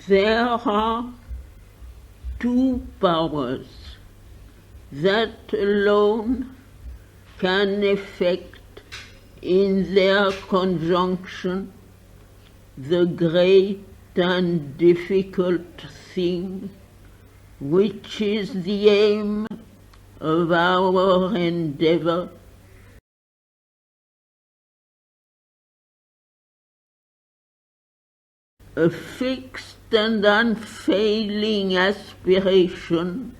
There are two powers that alone can effect in their conjunction the great and difficult thing which is the aim of our endeavor, a fixed and unfailing aspiration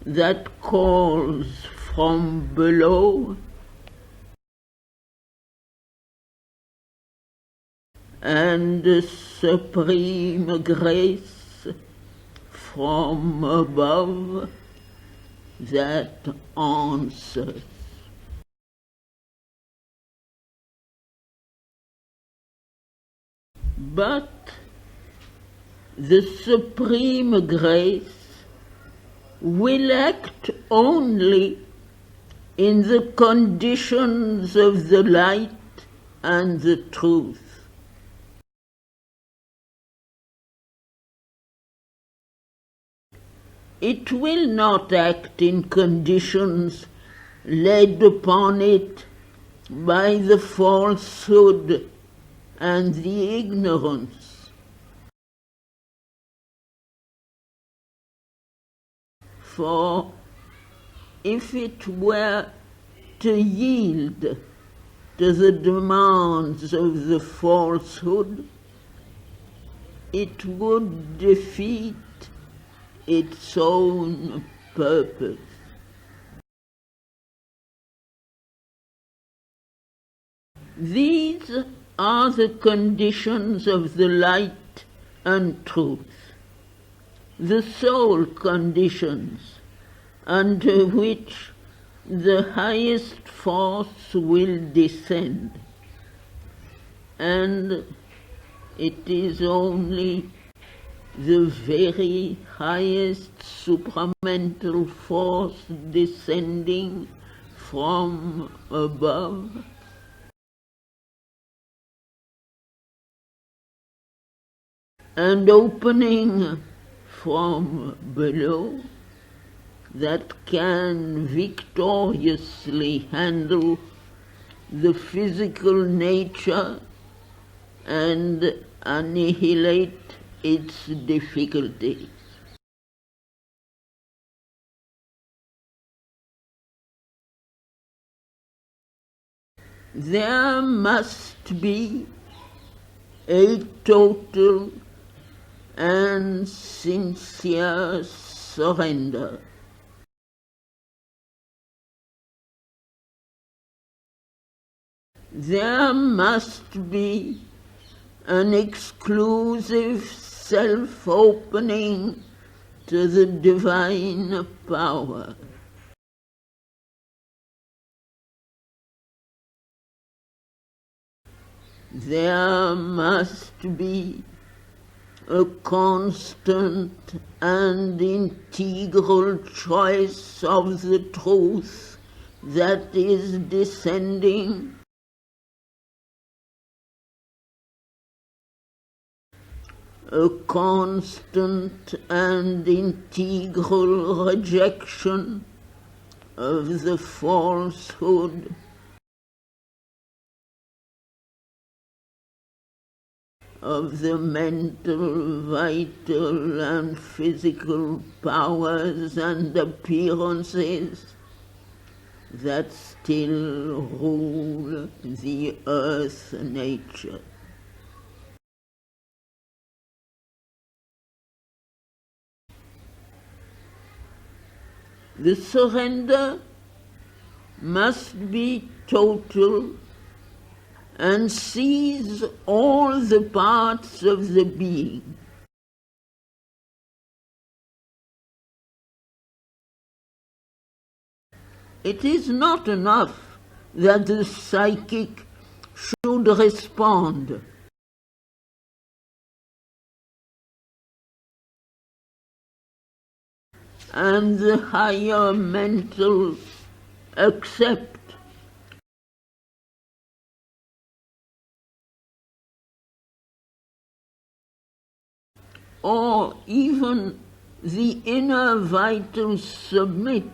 that calls from below, and a supreme grace from above that answers. But the supreme grace will act only in the conditions of the light and the truth. It will not act in conditions laid upon it by the falsehood and the ignorance. For if it were to yield to the demands of the falsehood, it would defeat its own purpose. These are the conditions of the light and truth, the sole conditions under which the highest force will descend. And it is only the very highest supramental force descending from above and opening from below that can victoriously handle the physical nature and annihilate its difficulties. There must be a total and sincere surrender. There must be an exclusive self-opening to the divine power. There must be a constant and integral choice of the truth that is descending, a constant and integral rejection of the falsehood, of the mental, vital, and physical powers and appearances that still rule the earth nature. The surrender must be total and seize all the parts of the being. It is not enough that the psychic should respond. And the higher mental accept. or even the inner vitals submit,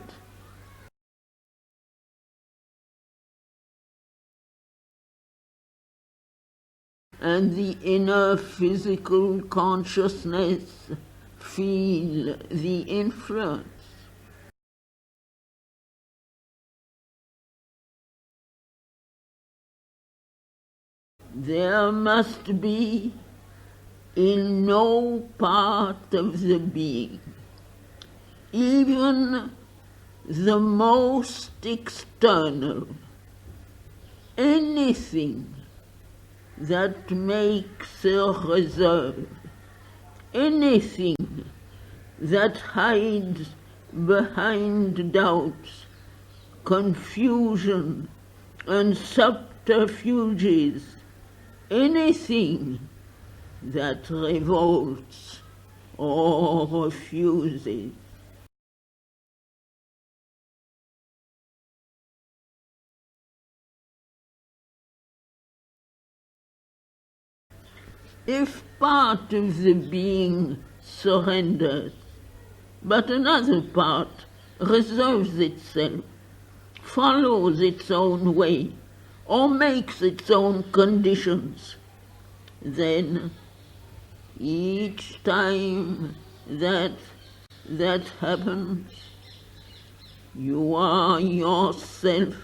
and the inner physical consciousness feel the influence. There must be in no part of the being, even the most external, anything that makes a reserve, anything that hides behind doubts, confusion, and subterfuges, anything that revolts or refuses. If part of the being surrenders, but another part reserves itself, follows its own way, or makes its own conditions, then each time that happens, you are yourself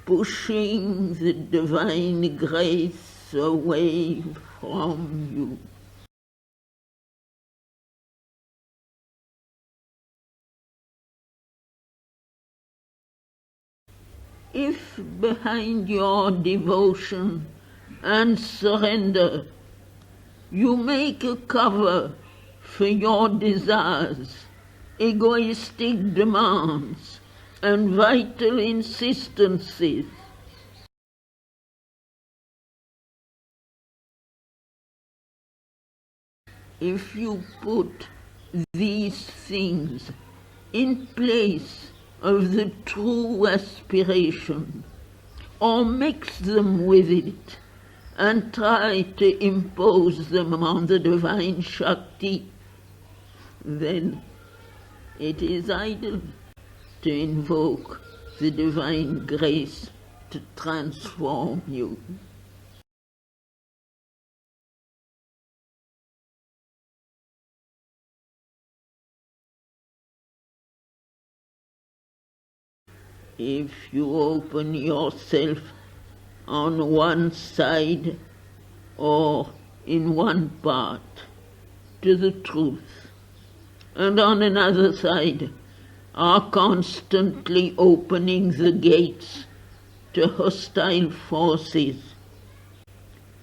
pushing the divine grace away from you. If behind your devotion and surrender you make a cover for your desires, egoistic demands, and vital insistencies, if you put these things in place of the true aspiration, or mix them with it, and try to impose them on the divine Shakti, then it is idle to invoke the divine grace to transform you. If you open yourself on one side or in one part to the truth, and on another side are constantly opening the gates to hostile forces,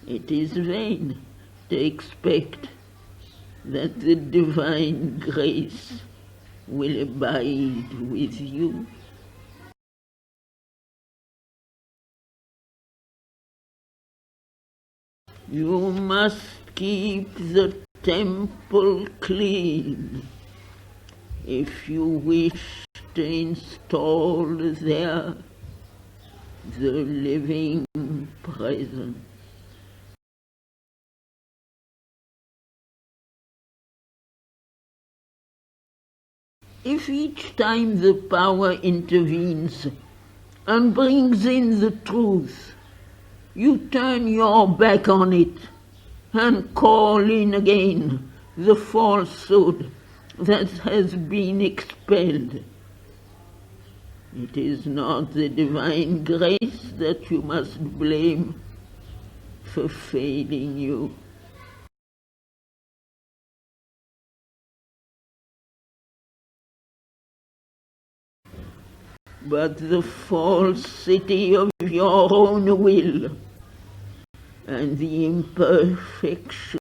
it is vain to expect that the divine grace will abide with you. You must keep the temple clean if you wish to install there the living presence. If each time the power intervenes and brings in the truth, you turn your back on it and call in again the falsehood that has been expelled, it is not the divine grace that you must blame for failing you. But the falsity of your own will and the imperfection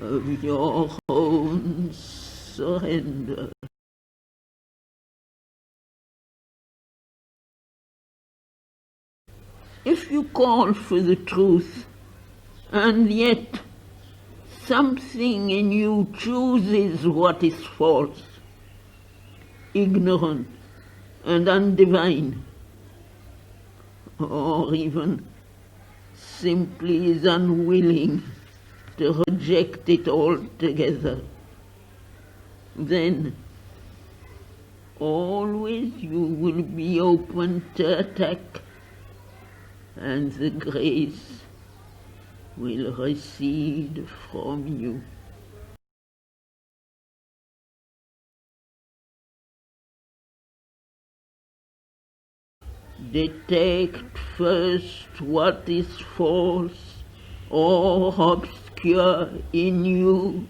of your own surrender. If you call for the truth, and yet something in you chooses what is false, ignorant, and undivine, or even simply is unwilling to reject it altogether, then always you will be open to attack, and the grace will recede from you. Detect first what is false or obscure in you,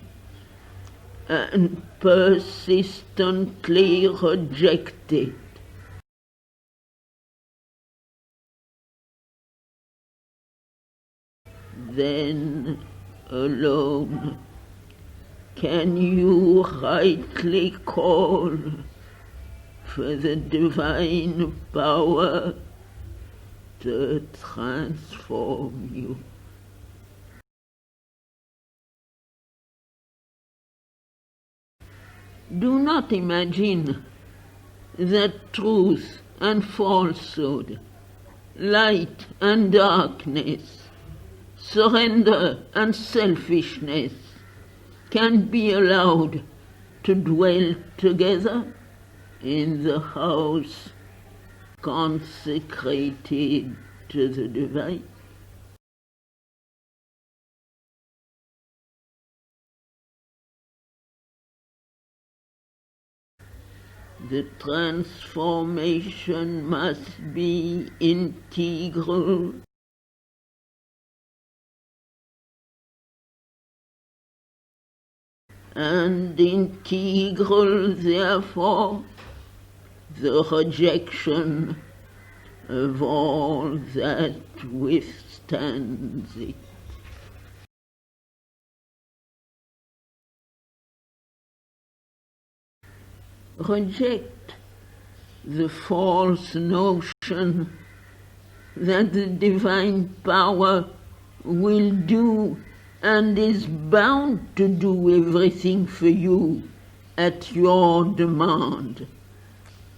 and persistently reject it. Then alone can you rightly call for the divine power to transform you. Do not imagine that truth and falsehood, light and darkness, surrender and selfishness can be allowed to dwell together in the house consecrated to the divine. The transformation must be integral and integral, therefore, the rejection of all that withstands it. Reject the false notion that the divine power will do and is bound to do everything for you at your demand.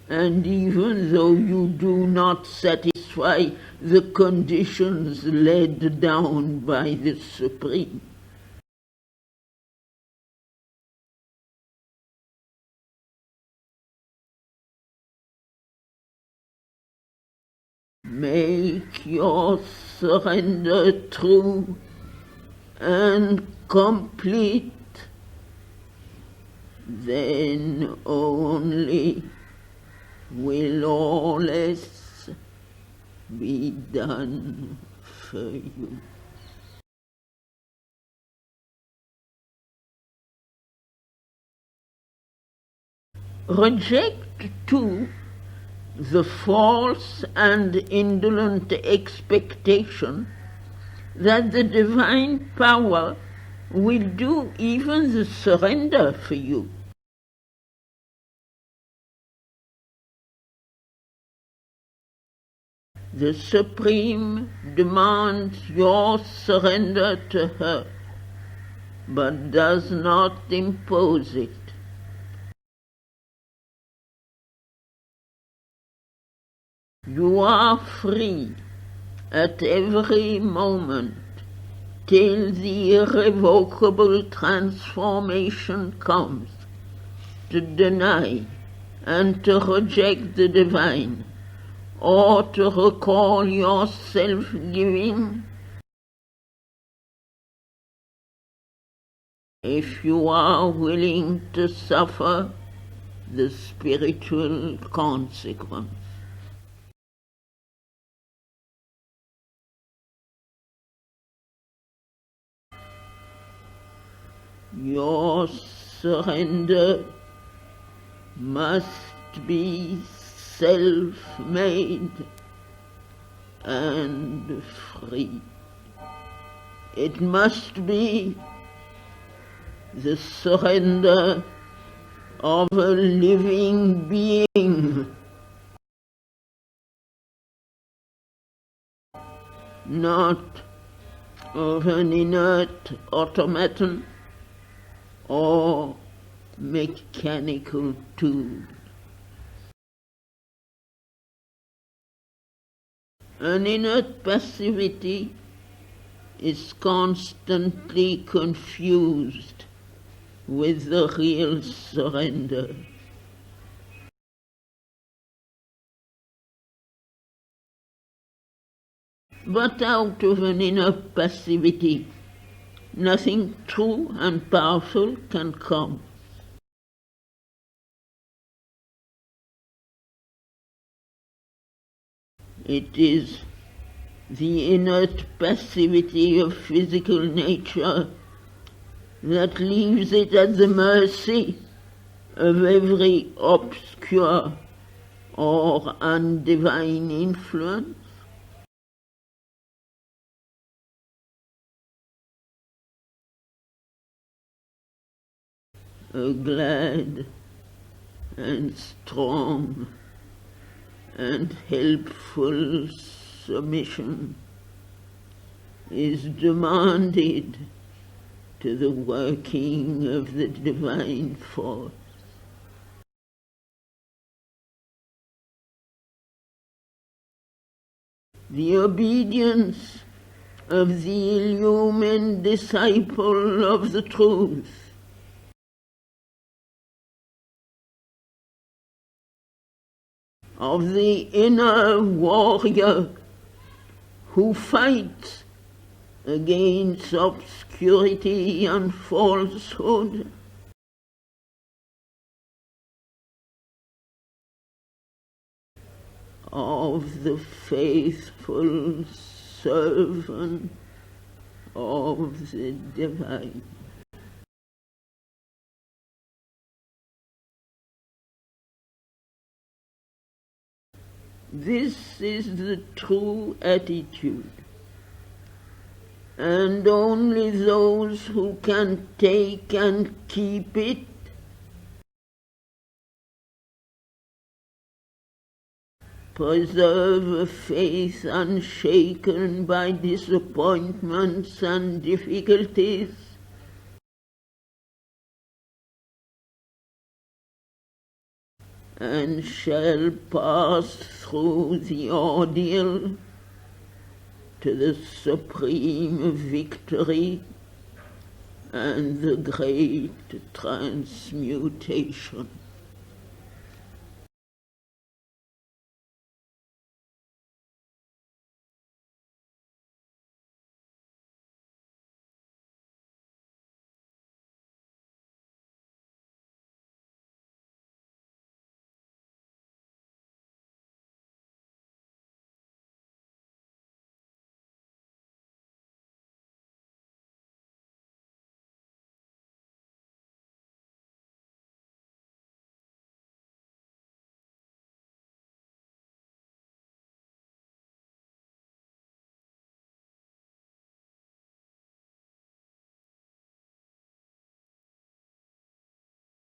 And even though you do not satisfy the conditions laid down by the Supreme, make your surrender true and complete, then only will all else be done for you. Reject too the false and indolent expectation that the divine power will do even the surrender for you. The Supreme demands your surrender to her, but does not impose it. You are free at every moment till the irrevocable transformation comes, to deny and to reject the divine, or to recall your self-giving. If you are willing to suffer the spiritual consequence. Your surrender must be self-made and free. It must be the surrender of a living being, not of an inert automaton or mechanical tool. An inert passivity is constantly confused with the real surrender. But out of an inner passivity, nothing true and powerful can come. It is the inert passivity of physical nature that leaves it at the mercy of every obscure or undivine influence. A glad and strong and helpful submission is demanded to the working of the divine force. The obedience of the illumined disciple of the truth of the inner warrior who fights against obscurity and falsehood, of the faithful servant of the divine. This is the true attitude, and only those who can take and keep it preserve a faith unshaken by disappointments and difficulties, and shall pass through the ordeal to the supreme victory and the great transmutation.